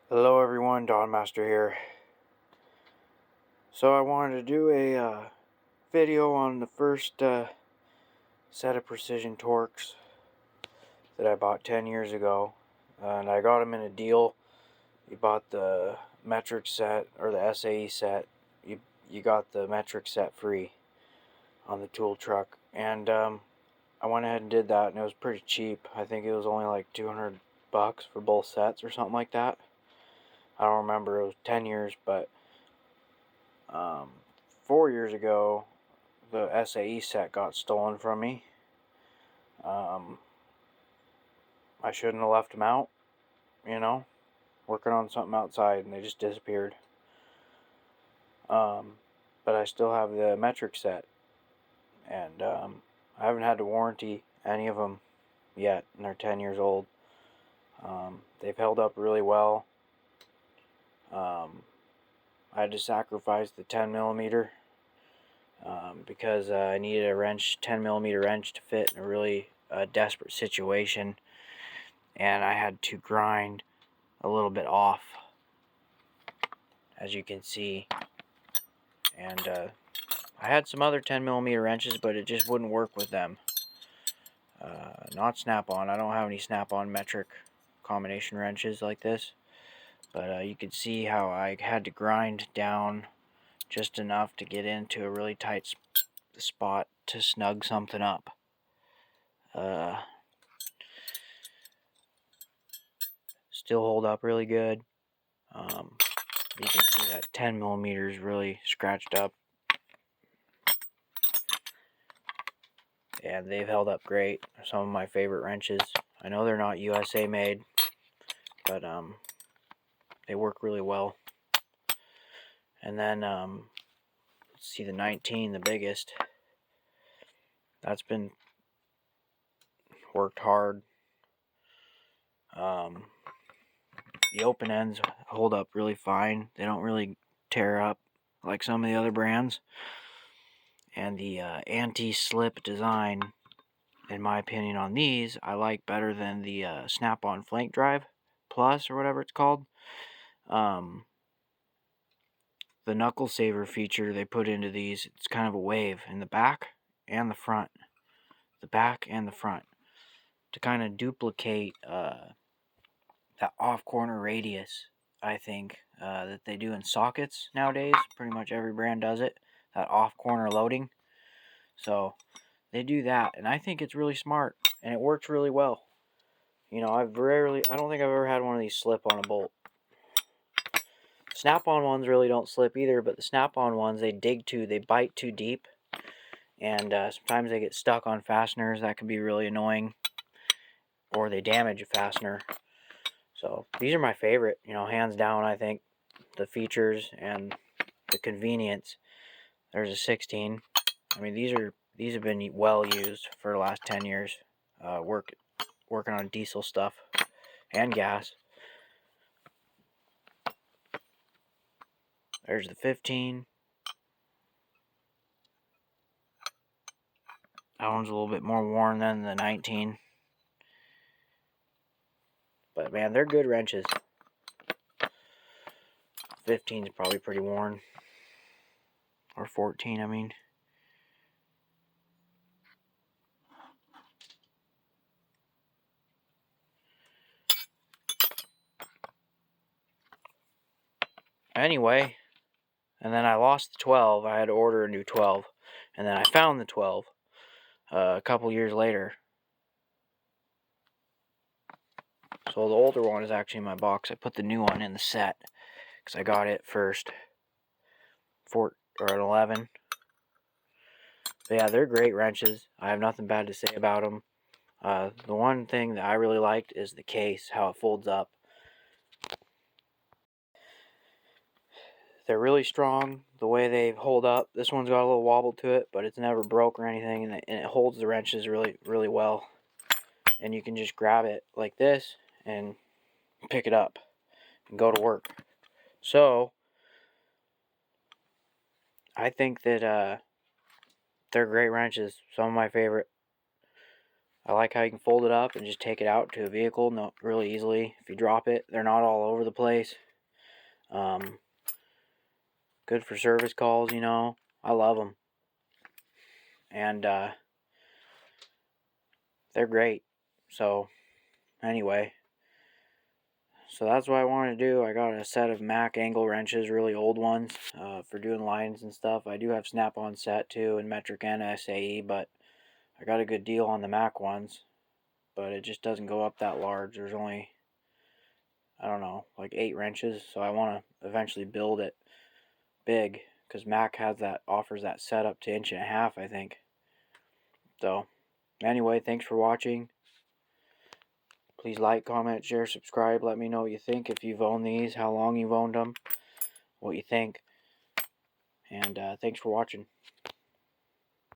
Hello everyone, Don Master here. So I wanted to do a video on the first set of Precision Torques that I bought 10 years ago. And I got them in a deal. You bought the metric set, or the SAE set. You got the metric set free on the tool truck. And I went ahead and did that, and it was pretty cheap. I think it was only like $200 for both sets or something like that. I don't remember, it was 10 years, but 4 years ago, the SAE set got stolen from me. I shouldn't have left them out, working on something outside, and they just disappeared. But I still have the metric set, and I haven't had to warranty any of them yet, and they're 10 years old. They've held up really well. I had to sacrifice the 10 millimeter because I needed a 10 millimeter wrench to fit in a really desperate situation, and I had to grind a little bit off, as you can see. And I had some other 10 millimeter wrenches, but it just wouldn't work with them. Not Snap-on. I don't have any Snap-on metric combination wrenches like this, but you can see how I had to grind down just enough to get into a really tight spot to snug something up. Still hold up really good. You can see that 10 millimeter is really scratched up, and they've held up great. They're some of my favorite wrenches. I know they're not USA made, but they work really well. And then let's see, the 19, the biggest, that's been worked hard. The open ends hold up really fine. They don't really tear up like some of the other brands. And the anti-slip design, in my opinion, on these, I like better than the Snap-on Flank Drive Plus, or whatever it's called. The knuckle saver feature they put into these, it's kind of a wave in the back and the front. The back and the front, to kind of duplicate that off-corner radius, I think, that they do in sockets nowadays. Pretty much every brand does it, that off-corner loading. So they do that, and I think it's really smart, and it works really well. I don't think I've ever had one of these slip on a bolt. Snap-on ones really don't slip either, but the Snap-on ones, they bite too deep, and sometimes they get stuck on fasteners. That can be really annoying, or they damage a fastener. So these are my favorite, hands down. I think the features and the convenience. There's a 16. I mean, these have been well used for the last 10 years. Working on diesel stuff and gas. There's the 15. That one's a little bit more worn than the 19. But man, they're good wrenches. 15 is probably pretty worn. Or 14, I mean. Anyway, and then I lost the 12. I had to order a new 12. And then I found the 12 a couple years later. So the older one is actually in my box. I put the new one in the set because I got it first. Or an 11. But yeah, they're great wrenches. I have nothing bad to say about them. The one thing that I really liked is the case, how it folds up. They're really strong, the way they hold up. This one's got a little wobble to it, but it's never broke or anything, and it holds the wrenches really, really well. And you can just grab it like this and pick it up and go to work. So I think that they're great wrenches. Some of my favorite. I like how you can fold it up and just take it out to a vehicle really easily. If you drop it, they're not all over the place. Good for service calls, you know. I love them. And they're great. So anyway, so that's what I wanted to do. I got a set of Mac angle wrenches, really old ones, for doing lines and stuff. I do have Snap-on set too, and metric and SAE, but I got a good deal on the Mac ones. But it just doesn't go up that large. There's only, I don't know, like 8 wrenches. So I want to eventually build it big, because Mac offers that setup to 1.5 inch, I think. So anyway, thanks for watching. Please like, comment, share, subscribe. Let me know what you think. If you've owned these, how long you've owned them, what you think. And thanks for watching.